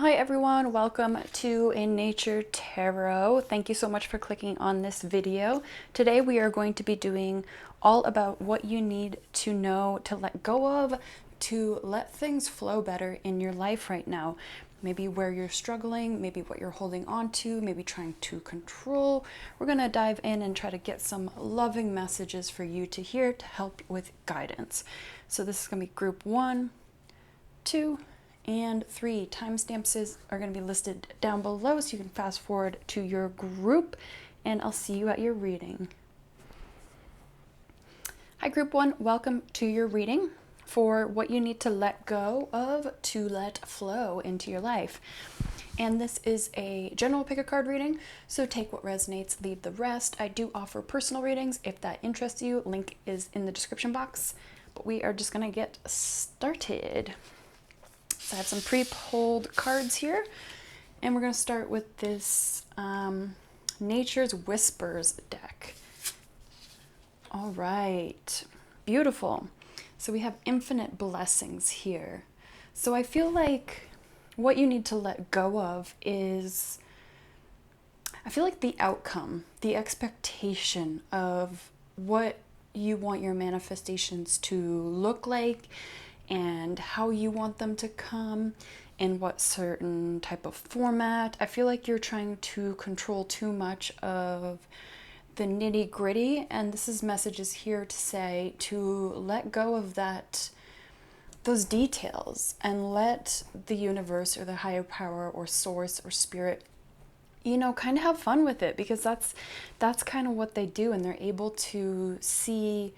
Hi everyone, welcome to A Nature Tarot. Thank you so much for clicking on this video. Today we are going to be doing all about what you need to know to let go of, to let things flow better in your life right now. Maybe where you're struggling, maybe what you're holding on to, maybe trying to control. We're going to dive in and try to get some loving messages for you to hear to help with guidance. So this is going to be group 1, 2, and 3. Timestamps are going to be listed down below so you can fast forward to your group, and I'll see you at your reading. Hi group 1, welcome to your reading for what you need to let go of to let flow into your life. And this is a general pick a card reading, so take what resonates, leave the rest. I do offer personal readings if that interests you. Link is in the description box, but we are just going to get started. So I have some pre-pulled cards here, and we're going to start with this Nature's Whispers deck. All right, beautiful. So we have infinite blessings here. So I feel like what you need to let go of is, I feel like the outcome, the expectation of what you want your manifestations to look like and how you want them to come, in what certain type of format. I feel like you're trying to control too much of the nitty gritty, and this is messages here to say to let go of those details and let the universe or the higher power or source or spirit, kind of have fun with it, because that's kind of what they do, and they're able to see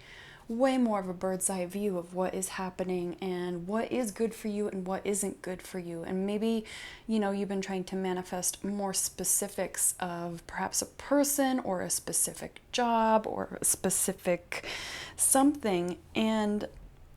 way more of a bird's eye view of what is happening and what is good for you and what isn't good for you. And maybe, you've been trying to manifest more specifics of perhaps a person or a specific job or a specific something, and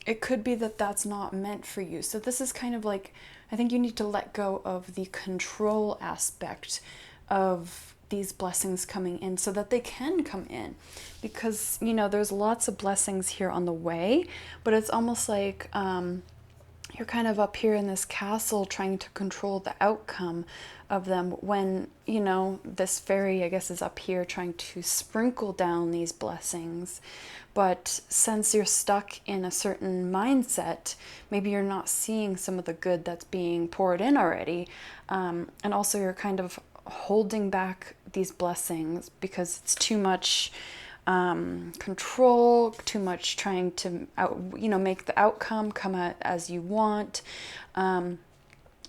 it could be that that's not meant for you. So this is kind of like, I think you need to let go of the control aspect of these blessings coming in so that they can come in, because there's lots of blessings here on the way, but it's almost like you're kind of up here in this castle trying to control the outcome of them, when this fairy, I guess, is up here trying to sprinkle down these blessings. But since you're stuck in a certain mindset, maybe you're not seeing some of the good that's being poured in already, and also you're kind of holding back these blessings because it's too much control, too much trying to make the outcome come out as you want.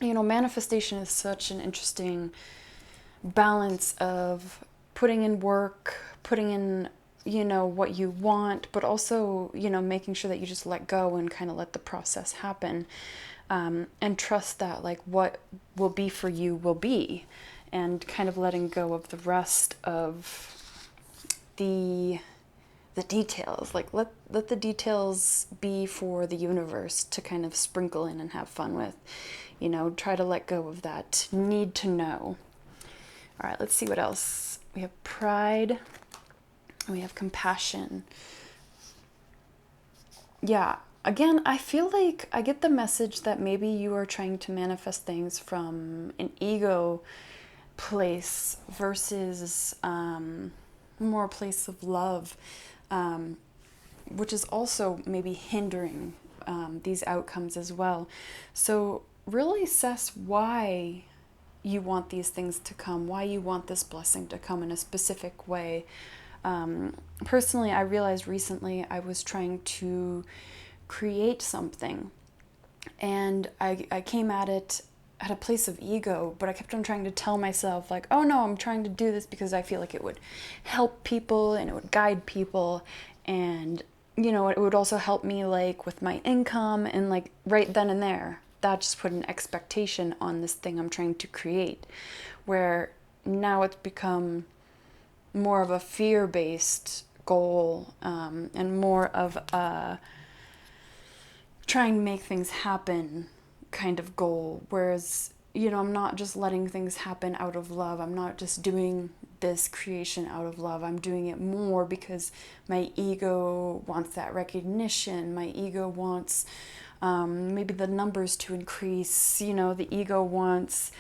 Manifestation is such an interesting balance of putting in work, putting in what you want, but also making sure that you just let go and kind of let the process happen, and trust that like what will be for you will be, and kind of letting go of the rest of the details. Like let the details be for the universe to kind of sprinkle in and have fun with. Try to let go of that need to know. All right, let's see what else. We have pride, and we have compassion. Yeah, again, I feel like I get the message that maybe you are trying to manifest things from an ego place versus more a place of love, which is also maybe hindering these outcomes as well. So really assess why you want these things to come, why you want this blessing to come in a specific way. Personally, I realized recently I was trying to create something, and I came at it at a place of ego, but I kept on trying to tell myself like, oh no, I'm trying to do this because I feel like it would help people and it would guide people, and it would also help me like with my income, and like right then and there that just put an expectation on this thing I'm trying to create, where now it's become more of a fear-based goal, and more of a trying to make things happen kind of goal. Whereas, I'm not just letting things happen out of love. I'm not just doing this creation out of love. I'm doing it more because my ego wants that recognition. My ego wants maybe the numbers to increase. The ego wants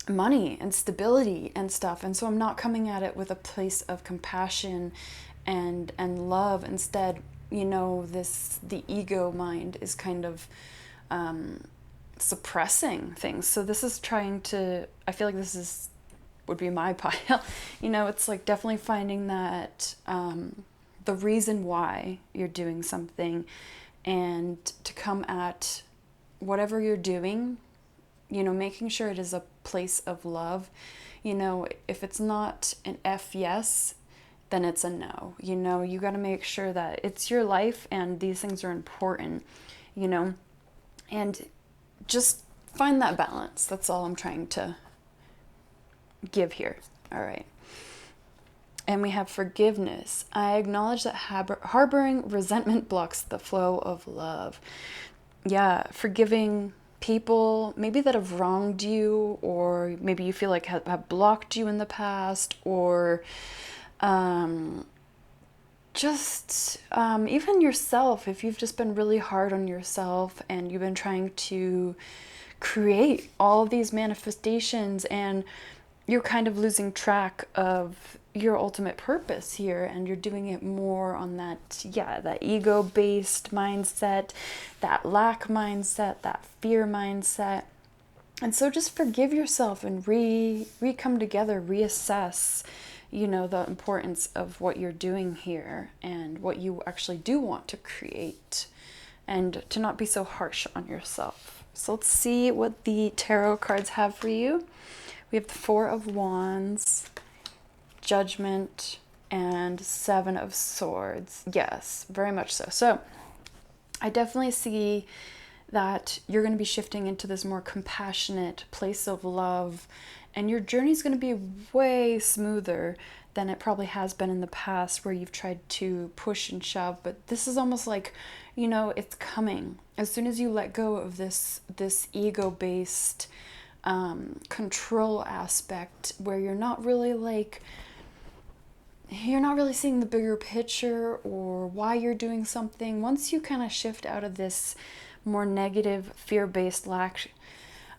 money and stability and stuff. And so I'm not coming at it with a place of compassion and love. Instead, the ego mind is kind of suppressing things. So this is I feel like would be my pile. It's like definitely finding that the reason why you're doing something, and to come at whatever you're doing, making sure it is a place of love. If it's not an F yes, then it's a no. You got to make sure that it's your life and these things are important, and just find that balance. That's all I'm trying to give here. All right. And we have forgiveness. I acknowledge that harboring resentment blocks the flow of love. Yeah, forgiving people maybe that have wronged you, or maybe you feel like have blocked you in the past, or even yourself, if you've just been really hard on yourself and you've been trying to create all these manifestations and you're kind of losing track of your ultimate purpose here, and you're doing it more on that ego-based mindset, that lack mindset, that fear mindset. And so just forgive yourself and come together, reassess, the importance of what you're doing here and what you actually do want to create, and to not be so harsh on yourself. So let's see what the tarot cards have for you. We have the Four of Wands, Judgment, and Seven of Swords. Yes, very much so. So I definitely see that you're going to be shifting into this more compassionate place of love, and your journey is going to be way smoother than it probably has been in the past, where you've tried to push and shove. But this is almost like, it's coming. As soon as you let go of this ego-based control aspect, where you're not really seeing the bigger picture or why you're doing something. Once you kind of shift out of this more negative, fear-based ego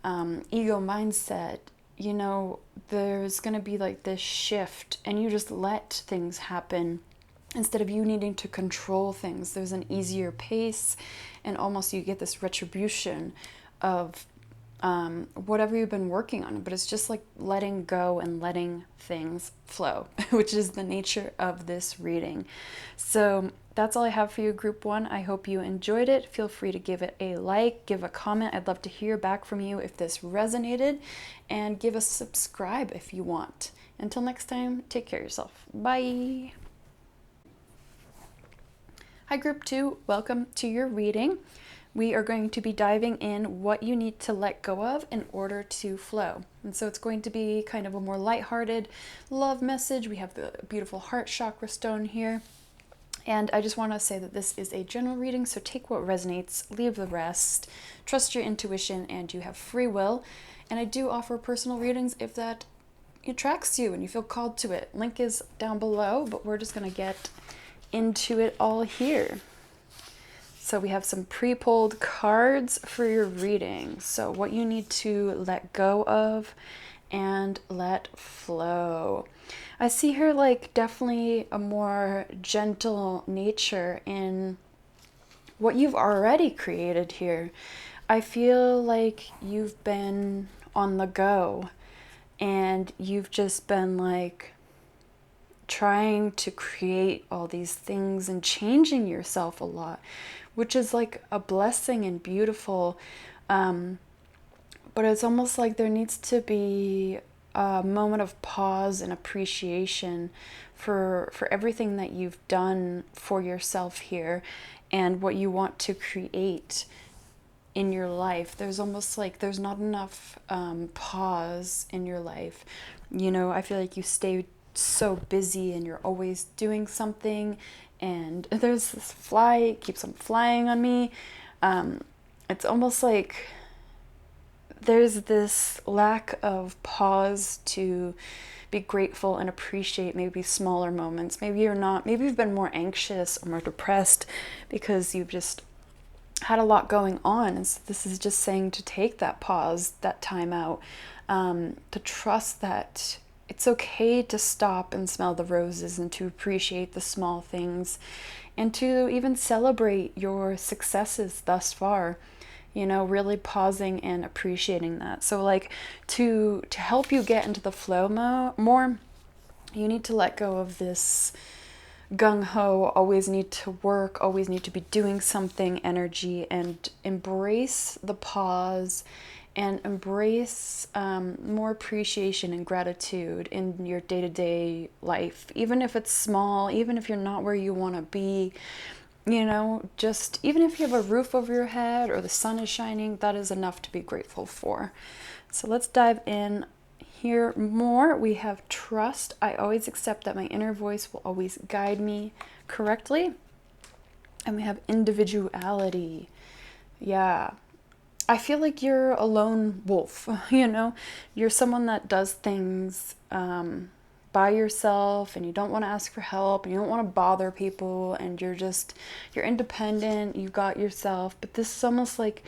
mindset, there's going to be like this shift, and you just let things happen instead of you needing to control things. There's an easier pace, and almost you get this retribution of whatever you've been working on. But it's just like letting go and letting things flow, which is the nature of this reading. So that's all I have for you, Group 1. I hope you enjoyed it. Feel free to give it a like, give a comment. I'd love to hear back from you if this resonated, and give a subscribe if you want. Until next time, take care of yourself. Bye. Hi, Group 2. Welcome to your reading. We are going to be diving in what you need to let go of in order to flow. And so it's going to be kind of a more lighthearted love message. We have the beautiful heart chakra stone here. And I just want to say that this is a general reading, so take what resonates, leave the rest, trust your intuition, and you have free will. And I do offer personal readings if that attracts you and you feel called to it. Link is down below, but we're just going to get into it all here. So we have some pre-pulled cards for your reading. So what you need to let go of and let flow. I see here like definitely a more gentle nature in what you've already created here. I feel like you've been on the go, and you've just been like trying to create all these things and changing yourself a lot, which is like a blessing and beautiful. But it's almost like there needs to be a moment of pause and appreciation for everything that you've done for yourself here and what you want to create in your life. There's almost like there's not enough pause in your life. I feel like you stay so busy and you're always doing something, and there's this fly, it keeps on flying on me. It's almost like there's this lack of pause to be grateful and appreciate maybe smaller moments. Maybe you've been more anxious or more depressed because you've just had a lot going on. And so this is just saying to take that pause, that time out, to trust that it's okay to stop and smell the roses and to appreciate the small things and to even celebrate your successes thus far, you know, really pausing and appreciating that. So like to help you get into the flow more, you need to let go of this gung-ho, always need to work, always need to be doing something energy, and embrace the pause and embrace more appreciation and gratitude in your day-to-day life, even if it's small, even if you're not where you want to be, you know, just even if you have a roof over your head or the sun is shining, that is enough to be grateful for. So let's dive in here more. We have trust. I always accept that my inner voice will always guide me correctly. And we have individuality. Yeah. I feel like you're a lone wolf, you know? You're someone that does things by yourself, and you don't want to ask for help, and you don't want to bother people, and you're independent, you got yourself. But this is almost like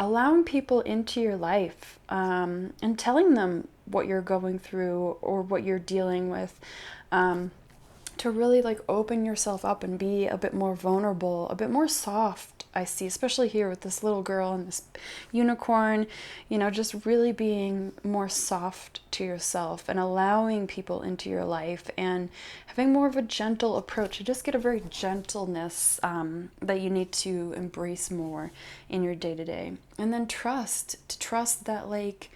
allowing people into your life and telling them what you're going through or what you're dealing with, to really like open yourself up and be a bit more vulnerable, a bit more soft. I see, especially here with this little girl and this unicorn, you know, just really being more soft to yourself and allowing people into your life and having more of a gentle approach. You just get a very gentleness that you need to embrace more in your day-to-day. And then trust that like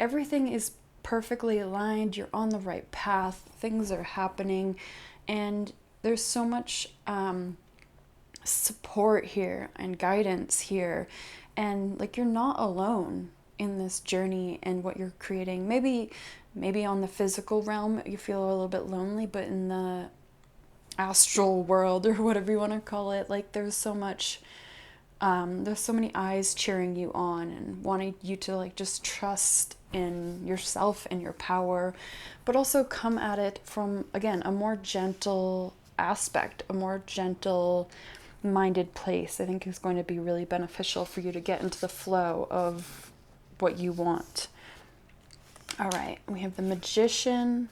everything is perfectly aligned, you're on the right path, things are happening, and there's so much support here and guidance here, and like you're not alone in this journey and what you're creating. Maybe on the physical realm you feel a little bit lonely, but in the astral world or whatever you want to call it, like there's so many eyes cheering you on and wanting you to like just trust in yourself and your power, but also come at it from, again, a more gentle aspect, a more gentle minded place. I think is going to be really beneficial for you to get into the flow of what you want. All right, we have the Magician,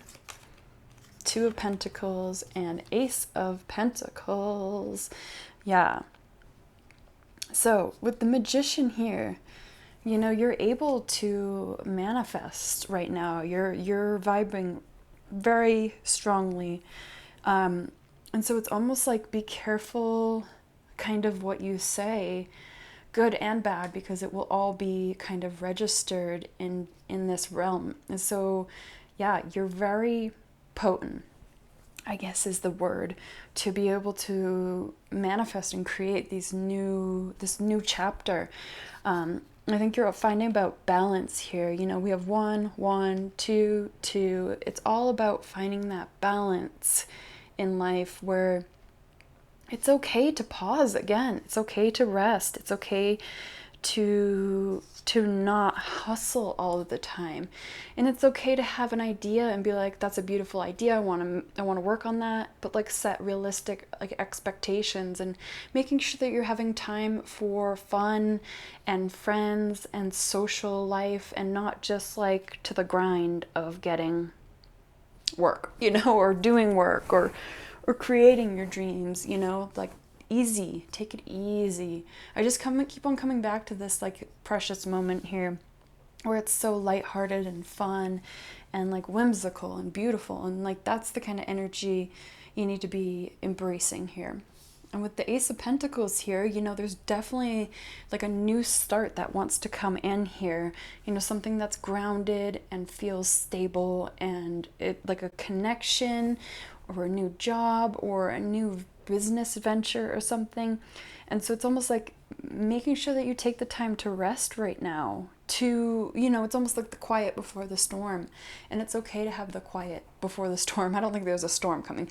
Two of Pentacles, and Ace of Pentacles. Yeah. So with the Magician here, you know, you're able to manifest right now. You're vibing very strongly. And so it's almost like be careful kind of what you say, good and bad, because it will all be kind of registered in this realm. And so, yeah, you're very potent, I guess is the word, to be able to manifest and create this new chapter. I think you're finding about balance here. You know, we have 1, 1, 2, 2. It's all about finding that balance in life where it's okay to pause again. It's okay to rest. It's okay to not hustle all of the time. And it's okay to have an idea and be like, that's a beautiful idea. I want to work on that, but like set realistic like expectations and making sure that you're having time for fun and friends and social life and not just like to the grind of getting work, you know, or doing work or creating your dreams, you know, like easy, take it easy. I just keep on coming back to this like precious moment here where it's so lighthearted and fun and like whimsical and beautiful, and like that's the kind of energy you need to be embracing here. And with the Ace of Pentacles here, you know, there's definitely like a new start that wants to come in here, you know, something that's grounded and feels stable, and it like a connection or a new job or a new business venture or something. And so it's almost like making sure that you take the time to rest right now, to, you know, it's almost like the quiet before the storm. And it's okay to have the quiet before the storm. I don't think there's a storm coming,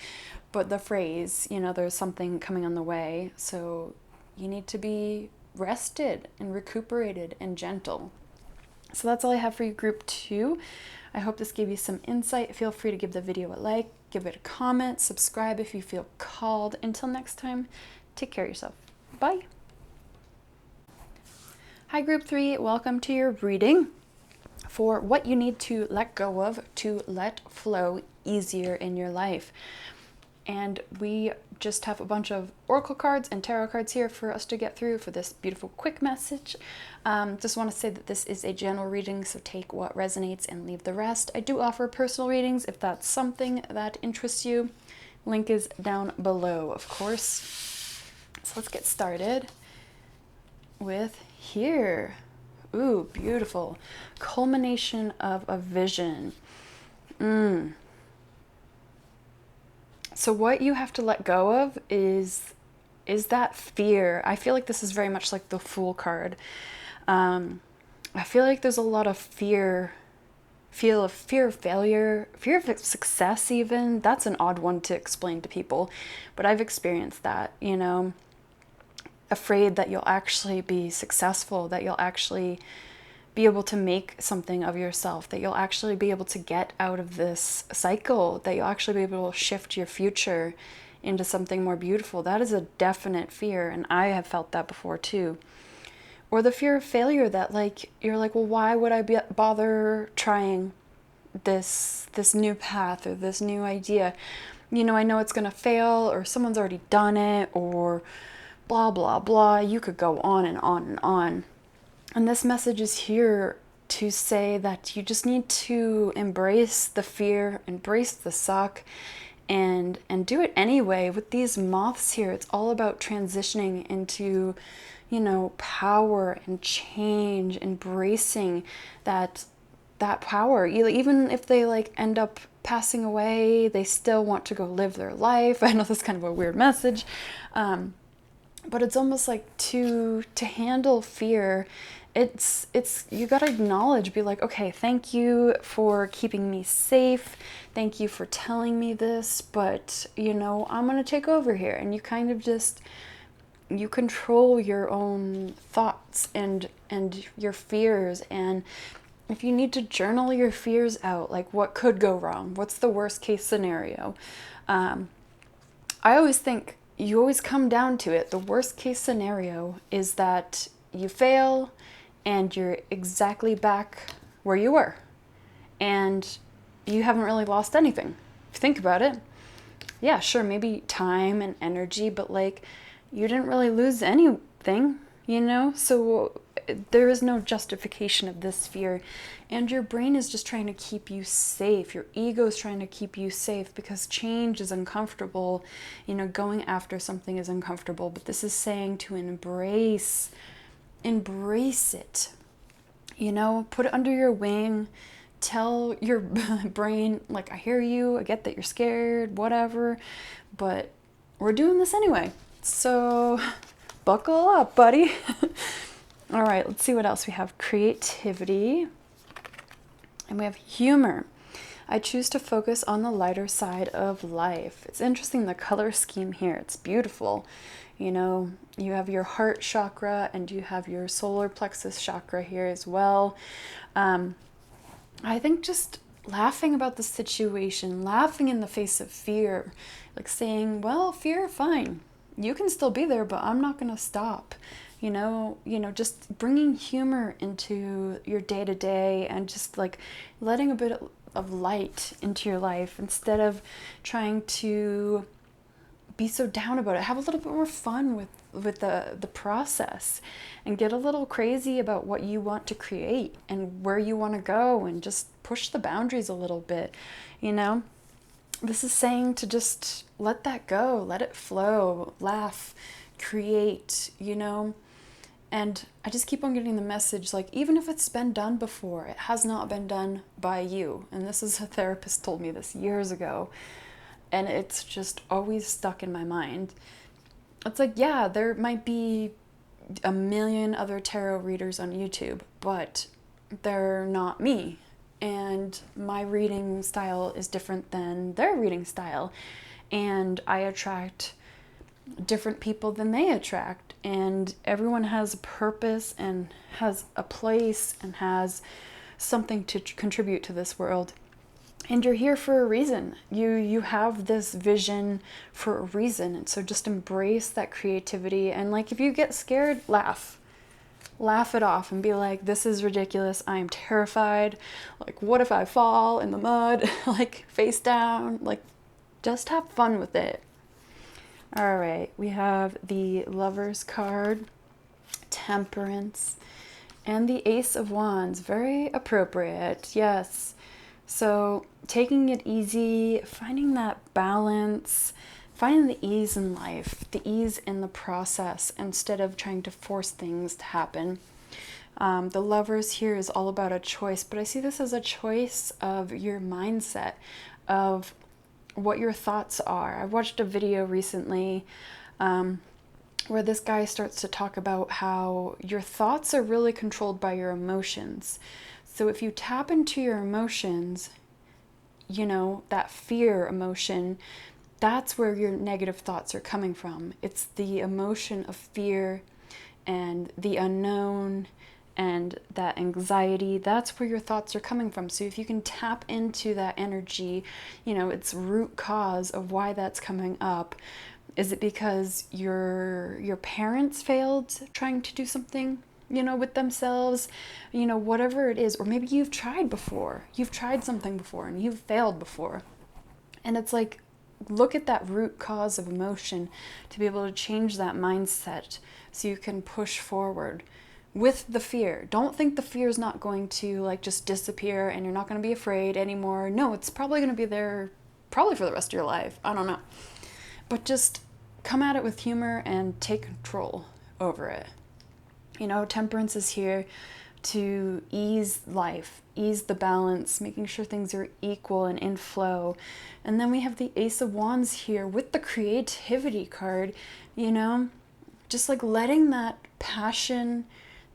but the phrase, you know, there's something coming on the way. So you need to be rested and recuperated and gentle. So that's all I have for you, group 2. I hope this gave you some insight. Feel free to give the video a like, give it a comment, subscribe if you feel called. Until next time, take care of yourself. Bye. Hi Group 3, welcome to your reading for what you need to let go of to let flow easier in your life. And we just have a bunch of oracle cards and tarot cards here for us to get through for this beautiful quick message. Just want to say that this is a general reading, so take what resonates and leave the rest. I do offer personal readings if that's something that interests you. Link is down below, of course. So let's get started with here. Ooh, beautiful. Culmination of a vision. So what you have to let go of is that fear. I feel like this is very much like the Fool card. I feel like there's a lot of fear of failure, fear of success even. That's an odd one to explain to people, but I've experienced that, you know. Afraid that you'll actually be successful, that you'll actually be able to make something of yourself, that you'll actually be able to get out of this cycle, that you'll actually be able to shift your future into something more beautiful. That is a definite fear, and I have felt that before too. Or the fear of failure, that like you're like, well, why would I bother trying this new path or this new idea? You know, I know it's gonna fail, or someone's already done it, or blah, blah, blah. You could go on and on and on. And this message is here to say that you just need to embrace the fear, embrace the suck, and do it anyway. With these moths here, it's all about transitioning into, you know, power and change, embracing that power. Even if they like end up passing away, they still want to go live their life. I know that's kind of a weird message. But it's almost like to handle fear, it's you got to acknowledge, be like, okay, thank you for keeping me safe. Thank you for telling me this, but you know, I'm going to take over here. And you kind of just, you control your own thoughts and your fears. And if you need to journal your fears out, like what could go wrong? What's the worst case scenario? I always think, you always come down to it. The worst case scenario is that you fail and you're exactly back where you were. And you haven't really lost anything. If you think about it, yeah, sure, maybe time and energy, but like you didn't really lose anything, you know? So there is no justification of this fear. And your brain is just trying to keep you safe. Your ego is trying to keep you safe because change is uncomfortable. You know, going after something is uncomfortable. But this is saying to embrace it. You know, put it under your wing. Tell your brain, like, I hear you. I get that you're scared, whatever. But we're doing this anyway. So buckle up, buddy. All right, let's see what else we have. Creativity. And we have humor. I choose to focus on the lighter side of life. It's interesting, the color scheme here. It's beautiful. You know, you have your heart chakra and you have your solar plexus chakra here as well. I think just laughing about the situation, laughing in the face of fear, like saying, well, fear, fine. You can still be there, but I'm not going to stop. You know, just bringing humor into your day-to-day and just like letting a bit of light into your life instead of trying to be so down about it. Have a little bit more fun with the process and get a little crazy about what you want to create and where you want to go and just push the boundaries a little bit, you know? This is saying to just let that go, let it flow, laugh, create, you know? And I just keep on getting the message, like, even if it's been done before, it has not been done by you. And this is a therapist told me this years ago. And it's just always stuck in my mind. It's like, yeah, there might be a million other tarot readers on YouTube, but they're not me. And my reading style is different than their reading style. And I attract different people than they attract, and everyone has a purpose and has a place and has something to contribute to this world, and you're here for a reason. You have this vision for a reason, and so just embrace that creativity. And like, if you get scared, laugh, laugh it off and be like, this is ridiculous. I am terrified. Like, what if I fall in the mud? Like, face down. Like, just have fun with it. All right, we have the Lover's card, Temperance, and the Ace of Wands. Very appropriate, yes. So taking it easy, finding that balance, finding the ease in life, the ease in the process instead of trying to force things to happen. The Lovers here is all about a choice, but I see this as a choice of your mindset, of what your thoughts are. I watched a video recently where this guy starts to talk about how your thoughts are really controlled by your emotions. So if you tap into your emotions, you know, that fear emotion, that's where your negative thoughts are coming from. It's the emotion of fear and the unknown and that anxiety. That's where your thoughts are coming from. So if you can tap into that energy, you know, its root cause of why that's coming up. Is it because your parents failed trying to do something, you know, with themselves, you know, whatever it is, or maybe you've tried before. You've tried something before and you've failed before. And it's like, look at that root cause of emotion to be able to change that mindset so you can push forward with the fear. Don't think the fear is not going to like just disappear and you're not going to be afraid anymore. No, it's probably going to be there probably for the rest of your life. I don't know. But just come at it with humor and take control over it. You know, Temperance is here to ease life, ease the balance, making sure things are equal and in flow. And then we have the Ace of Wands here with the Creativity card, you know, just like letting that passion,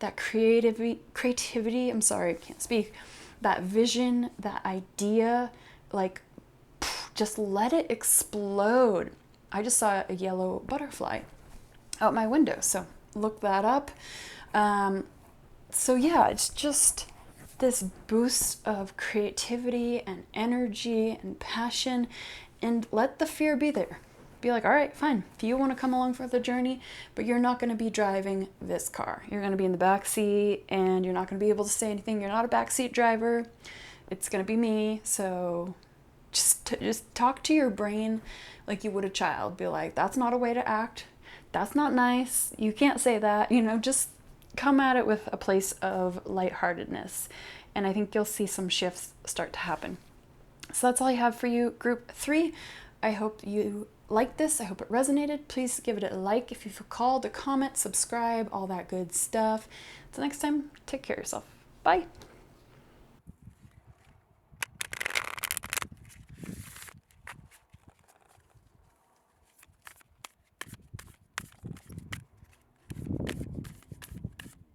that creativity, I'm sorry, I can't speak, that vision, that idea, like, just let it explode. I just saw a yellow butterfly out my window, so look that up. So yeah, it's just this boost of creativity and energy and passion, and let the fear be there. Be like, all right, fine. If you want to come along for the journey, but you're not going to be driving this car. You're going to be in the back seat, and you're not going to be able to say anything. You're not a backseat driver. It's going to be me. So just talk to your brain like you would a child. Be like, that's not a way to act. That's not nice. You can't say that. You know, just come at it with a place of lightheartedness. And I think you'll see some shifts start to happen. So that's all I have for you, Group 3. I hope you liked this. I hope it resonated. Please give it a like if you feel called, a comment, subscribe, all that good stuff. Until next time, take care of yourself. Bye.